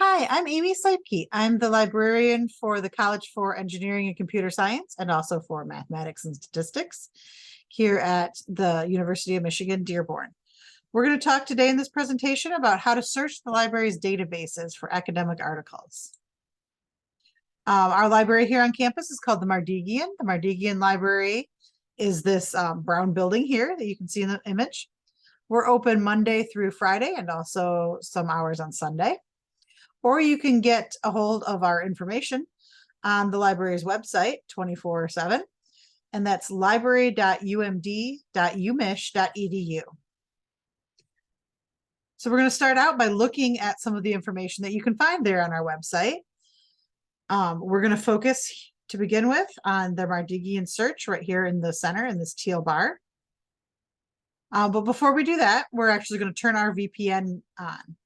Hi, I'm Amy Seipke. I'm the librarian for the College for Engineering and Computer Science and also for Mathematics and Statistics here at the University of Michigan, Dearborn. We're going to talk today in this presentation about how to search the library's databases for academic articles. Our library here on campus is called the Mardigian. The Mardigian Library is this brown building here that you can see in the image. We're open Monday through Friday and also some hours on Sunday. Or you can get a hold of our information on the library's website 24/7, and that's library.umd.umich.edu. So we're going to start out by looking at some of the information that you can find there on our website. We're going to focus to begin with on the Mardigian search right here in the center in this teal bar. But before we do that, we're actually going to turn our VPN on.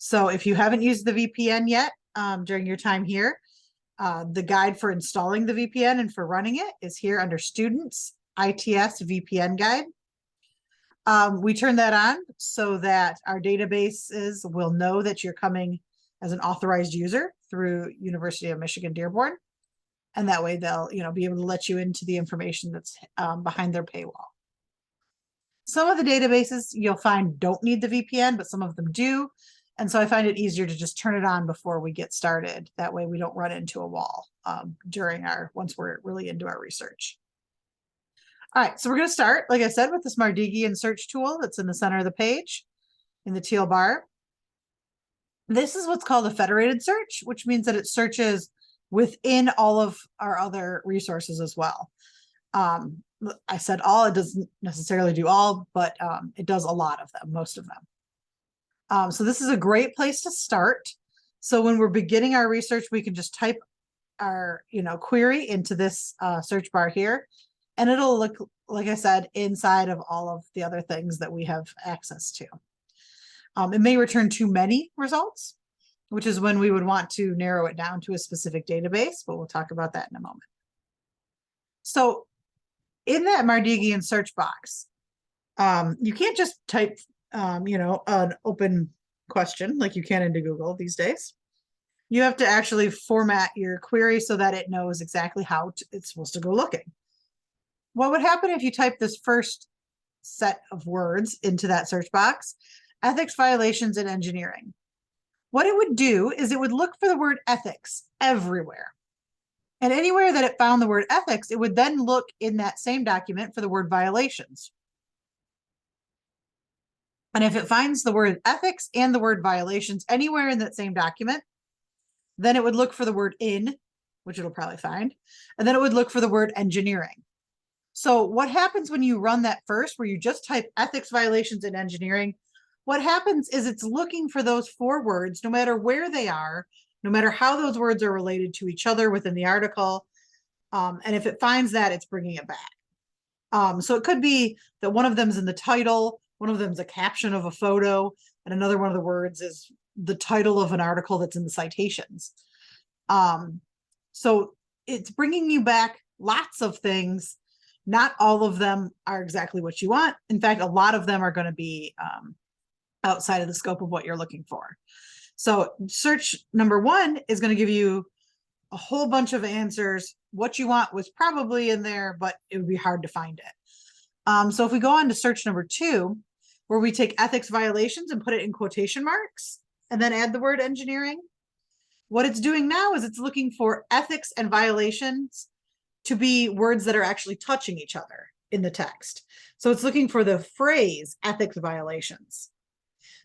So if you haven't used the VPN yet during your time here, the guide for installing the VPN and for running it is here under Students ITS VPN Guide. We turn that on so that our databases will know that you're coming as an authorized user through University of Michigan Dearborn. And that way they'll be able to let you into the information that's behind their paywall. Some of the databases you'll find don't need the VPN, but some of them do. And so I find it easier to just turn it on before we get started. That way we don't run into a wall once we're really into our research. All right, so we're going to start, like I said, with this Mardigian search tool that's in the center of the page in the teal bar. This is what's called a federated search, which means that it searches within all of our other resources as well. I said all, it doesn't necessarily do all, but it does a lot of them, most of them. So this is a great place to start. So when we're beginning our research, we can just type our query into this search bar here, and it'll look, like I said, inside of all of the other things that we have access to. It may return too many results, which is when we would want to narrow it down to a specific database, but we'll talk about that in a moment. So in that Mardigian search box, you can't just type an open question like you can into Google these days. You have to actually format your query so that it knows exactly how it's supposed to go looking. What would happen if you type this first set of words into that search box? Ethics violations in engineering. What it would do is it would look for the word ethics everywhere. And anywhere that it found the word ethics, it would then look in that same document for the word violations. And if it finds the word ethics and the word violations anywhere in that same document, then it would look for the word in, which it'll probably find, and then it would look for the word engineering. So what happens when you run that first, where you just type ethics violations in engineering, what happens is it's looking for those 4 words, no matter where they are, no matter how those words are related to each other within the article. And if it finds that, it's bringing it back. So it could be that one of them is in the title, one of them is a caption of a photo, and another one of the words is the title of an article that's in the citations. So it's bringing you back lots of things. Not all of them are exactly what you want. In fact, a lot of them are going to be outside of the scope of what you're looking for. So search number 1 is going to give you a whole bunch of answers. What you want was probably in there, but it would be hard to find it. So if we go on to search number 2, where we take ethics violations and put it in quotation marks and then add the word engineering, what it's doing now is it's looking for ethics and violations to be words that are actually touching each other in the text. So it's looking for the phrase ethics violations.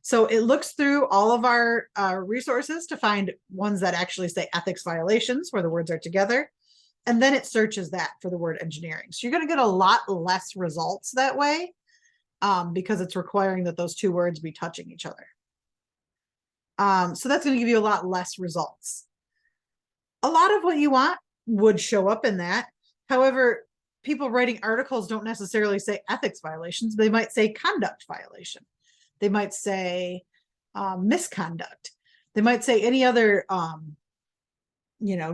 So it looks through all of our resources to find ones that actually say ethics violations, where the words are together. And then it searches that for the word engineering. So you're going to get a lot less results that way because it's requiring that those 2 words be touching each other. So that's going to give you a lot less results. A lot of what you want would show up in that. However, people writing articles don't necessarily say ethics violations. They might say conduct violation. They might say misconduct. They might say any other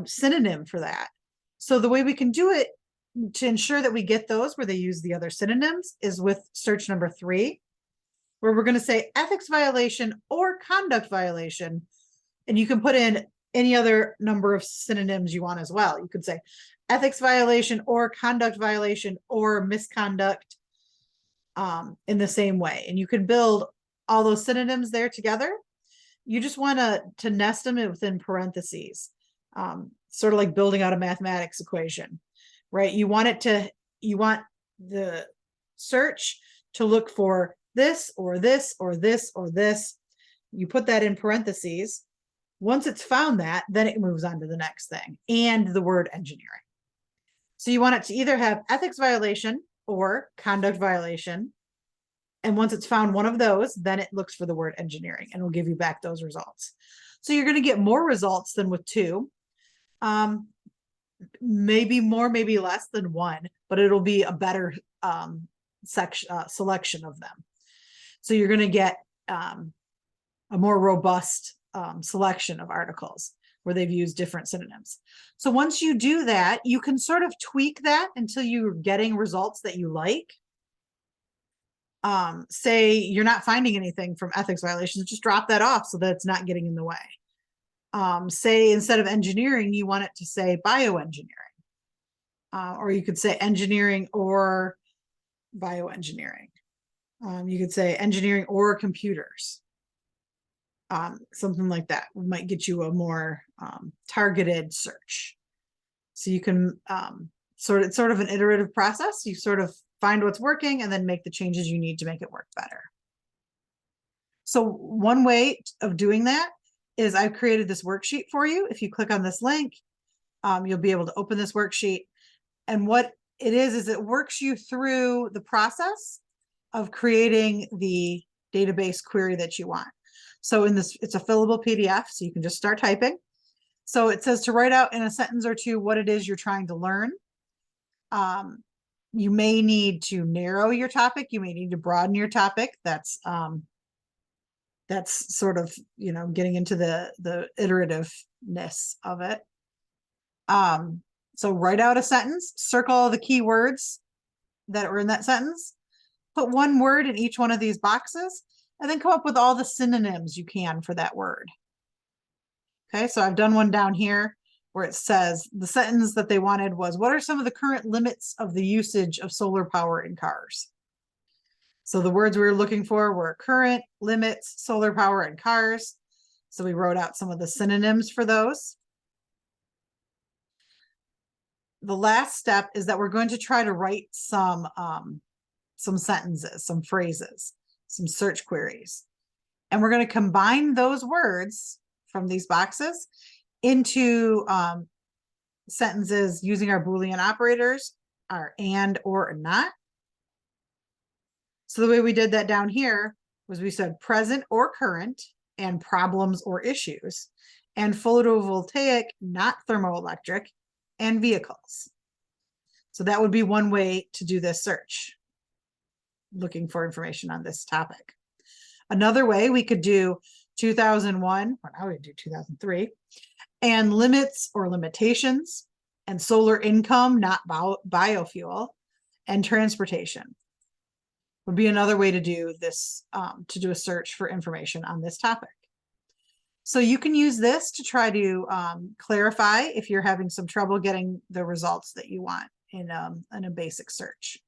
synonym for that. So the way we can do it to ensure that we get those where they use the other synonyms is with search number 3, where we're going to say ethics violation or conduct violation And you can put in any other number of synonyms you want as well. You could say ethics violation or conduct violation or misconduct in the same way. And you can build all those synonyms there together. You just want to nest them within parentheses, sort of like building out a mathematics equation, right? You want the search to look for this or this or this or this. You put that in parentheses. Once it's found that, then it moves on to the next thing and the word engineering. So you want it to either have ethics violation or conduct violation. And once it's found one of those, then it looks for the word engineering and will give you back those results. So you're going to get more results than with two. Maybe more, maybe less than one, but it'll be a better selection of them. So you're going to get a more robust selection of articles where they've used different synonyms. So once you do that, you can sort of tweak that until you're getting results that you like. Say you're not finding anything from ethics violations, just drop that off so that it's not getting in the way. Say instead of engineering, you want it to say bioengineering. Or you could say engineering or bioengineering. You could say engineering or computers. Something like that might get you a more targeted search. So you can sort of an iterative process. You sort of find what's working and then make the changes you need to make it work better. So one way of doing that is I've created this worksheet for you. If you click on this link, you'll be able to open this worksheet. And what it is it works you through the process of creating the database query that you want. So in this, it's a fillable PDF, so you can just start typing. So it says to write out in a sentence or two what it is you're trying to learn. You may need to narrow your topic. You may need to broaden your topic. That's sort of, getting into the iterativeness of it. So write out a sentence, circle all the key words that are in that sentence, put one word in each one of these boxes, and then come up with all the synonyms you can for that word. Okay, so I've done one down here where it says the sentence that they wanted was, what are some of the current limits of the usage of solar power in cars? So the words we were looking for were current, limits, solar power, and cars. So we wrote out some of the synonyms for those. The last step is that we're going to try to write some sentences, some phrases, some search queries. And we're going to combine those words from these boxes into sentences using our Boolean operators, our and, or, and not. So the way we did that down here was we said present or current and problems or issues and photovoltaic, not thermoelectric, and vehicles. So that would be one way to do this search, looking for information on this topic. Another way we could do 2001, or now we do 2003, and limits or limitations, and solar income, not biofuel, and transportation would be another way to do this, to do a search for information on this topic. So you can use this to try to clarify if you're having some trouble getting the results that you want in a basic search.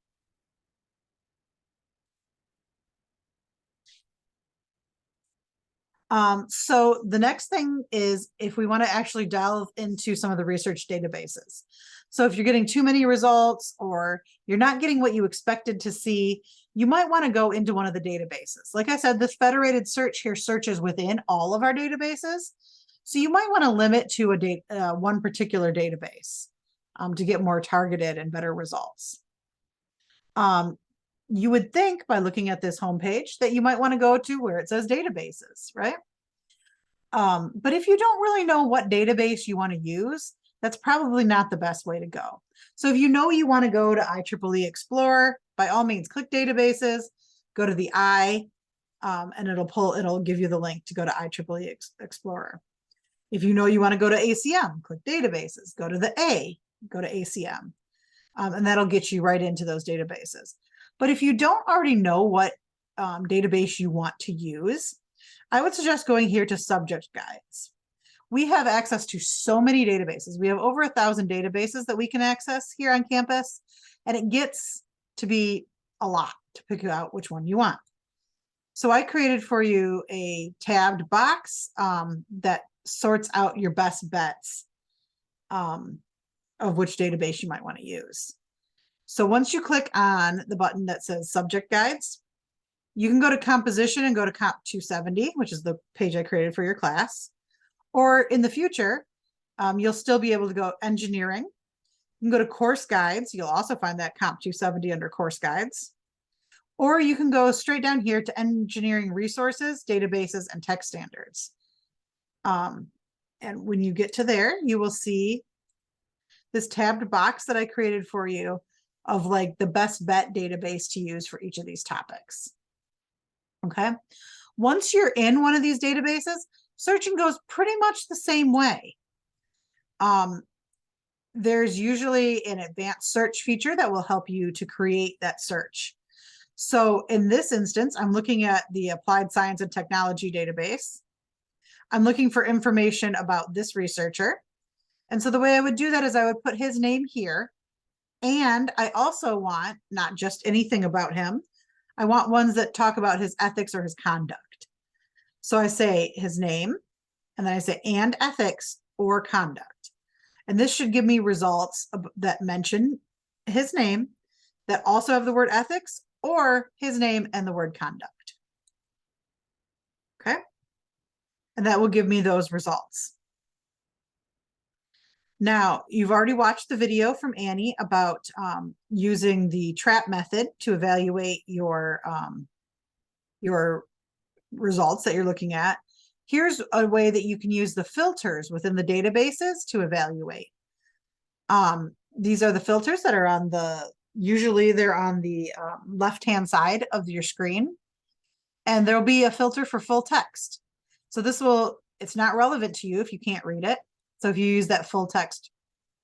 So the next thing is if we want to actually delve into some of the research databases. So if you're getting too many results or you're not getting what you expected to see, you might want to go into one of the databases. Like I said, this federated search here searches within all of our databases. So you might want to limit to one particular database to get more targeted and better results. You would think by looking at this homepage that you might want to go to where it says databases, right? But if you don't really know what database you want to use, that's probably not the best way to go. So if you know you want to go to IEEE Explorer, by all means, click databases, go to the I, and it'll give you the link to go to IEEE Explorer. If you know you want to go to ACM, click databases, go to the A, go to ACM, and that'll get you right into those databases. But if you don't already know what database you want to use, I would suggest going here to subject guides. we have access to so many databases. We have over 1,000 databases that we can access here on campus, and it gets to be a lot to pick out which one you want. So I created for you a tabbed box that sorts out your best bets of which database you might want to use. So once you click on the button that says subject guides, you can go to composition and go to Comp 270, which is the page I created for your class. Or in the future, you'll still be able to go engineering. You can go to course guides. You'll also find that Comp 270 under course guides. Or you can go straight down here to engineering resources, databases, and tech standards. And when you get to there, you will see this tabbed box that I created for you of like the best bet database to use for each of these topics. Okay. Once you're in one of these databases, searching goes pretty much the same way. There's usually an advanced search feature that will help you to create that search. So in this instance, I'm looking at the Applied Science and Technology database. I'm looking for information about this researcher. And so the way I would do that is I would put his name here. And I also want not just anything about him. I want ones that talk about his ethics or his conduct. So I say his name, and then I say and ethics or conduct. And this should give me results that mention his name, that also have the word ethics, or his name and the word conduct. Okay. And that will give me those results. Now, you've already watched the video from Annie about using the trap method to evaluate your results that you're looking at. Here's a way that you can use the filters within the databases to evaluate. These are the filters that are on the, usually they're on the left-hand side of your screen, and there'll be a filter for full text. So this will, it's not relevant to you if you can't read it. So if you use that full text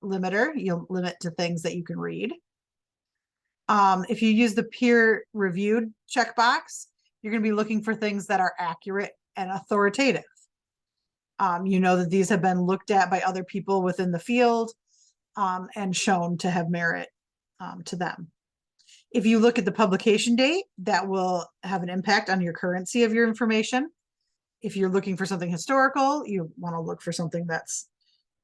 limiter, you'll limit to things that you can read. If you use the peer reviewed checkbox, you're going to be looking for things that are accurate and authoritative. You know that these have been looked at by other people within the field and shown to have merit to them. If you look at the publication date, that will have an impact on your currency of your information. If you're looking for something historical, you want to look for something that's,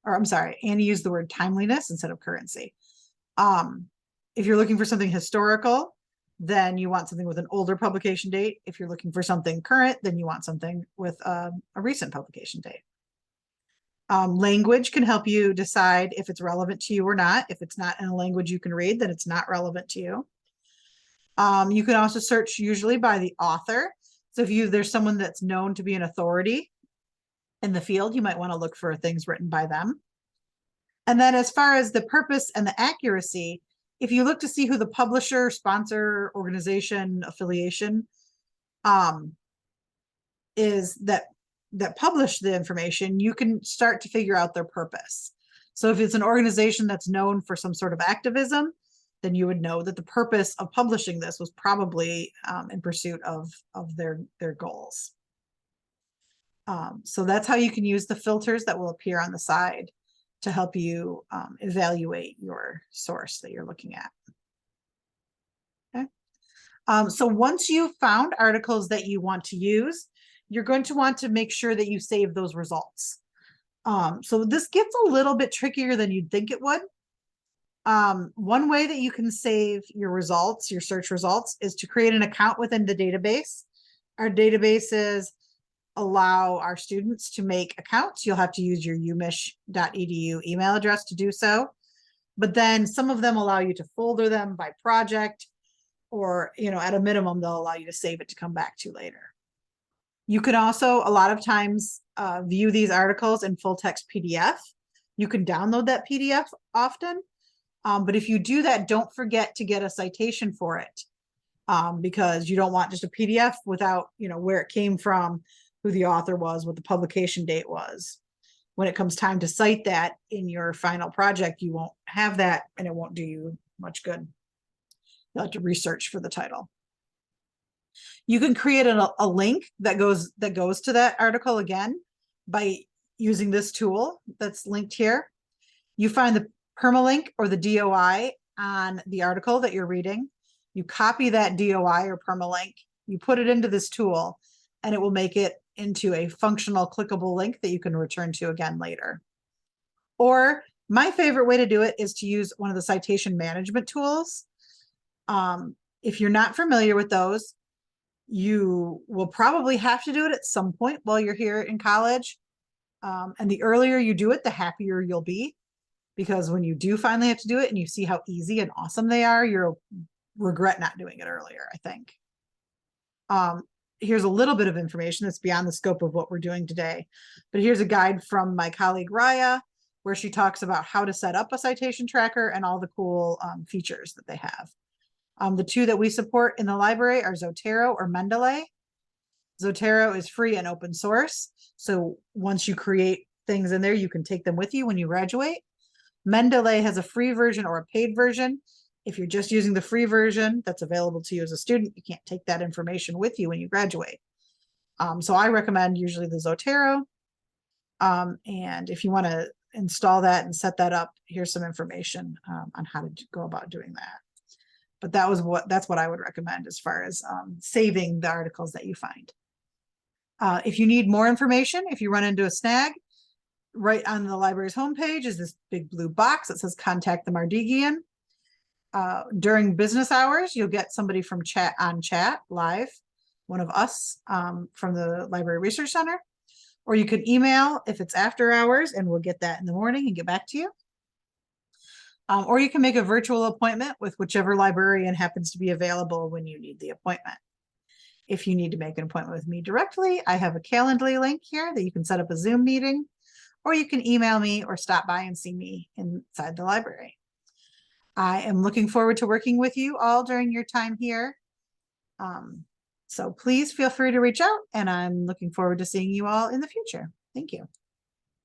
or I'm sorry, Annie used the word timeliness instead of currency. If you're looking for something historical, then you want something with an older publication date. If you're looking for something current, then you want something with a recent publication date. Language can help you decide if it's relevant to you or not. If it's not in a language you can read, then it's not relevant to you. You can also search usually by the author. So if there's someone that's known to be an authority in the field, you might want to look for things written by them. And then as far as the purpose and the accuracy, if you look to see who the publisher, sponsor, organization, affiliation is that publish the information, you can start to figure out their purpose. So if it's an organization that's known for some sort of activism, then you would know that the purpose of publishing this was probably in pursuit of their goals. So that's how you can use the filters that will appear on the side to help you evaluate your source that you're looking at. Okay. So once you've found articles that you want to use, you're going to want to make sure that you save those results. So this gets a little bit trickier than you'd think it would. One way that you can save your results, your search results, is to create an account within the database. Our databases allow our students to make accounts. You'll have to use your umich.edu email address to do so. But then some of them allow you to folder them by project, or, you know, at a minimum, they'll allow you to save it to come back to later. You can also, a lot of times, view these articles in full text PDF. You can download that PDF often. But if you do that, don't forget to get a citation for it, because you don't want just a PDF without, you know, where it came from, who the author was, what the publication date was. When it comes time to cite that in your final project, you won't have that, and it won't do you much good. You'll have to research for the title. You can create a link that goes to that article again by using this tool that's linked here. You find the permalink or the DOI on the article that you're reading. You copy that DOI or permalink, you put it into this tool, and it will make it into a functional clickable link that you can return to again later. Or my favorite way to do it is to use one of the citation management tools. If you're not familiar with those, you will probably have to do it at some point while you're here in college. And the earlier you do it, the happier you'll be, because when you do finally have to do it and you see how easy and awesome they are, you'll regret not doing it earlier, I think. Here's a little bit of information that's beyond the scope of what we're doing today, but here's a guide from my colleague Raya, where she talks about how to set up a citation tracker and all the cool features that they have. The two that we support in the library are Zotero or Mendeley. Zotero is free and open source, so once you create things in there, you can take them with you when you graduate. Mendeley has a free version or a paid version. If you're just using the free version that's available to you as a student, you can't take that information with you when you graduate. So I recommend usually the Zotero. And if you want to install that and set that up, here's some information on how to go about doing that. But that's what I would recommend as far as saving the articles that you find. If you need more information, if you run into a snag, right on the library's homepage is this big blue box that says contact the Mardigian. During business hours, you'll get somebody from chat live, one of us from the Library Research Center, or you can email if it's after hours and we'll get that in the morning and get back to you. Or you can make a virtual appointment with whichever librarian happens to be available when you need the appointment. If you need to make an appointment with me directly, I have a Calendly link here that you can set up a Zoom meeting, or you can email me or stop by and see me inside the library. I am looking forward to working with you all during your time here. So please feel free to reach out, and I'm looking forward to seeing you all in the future. Thank you.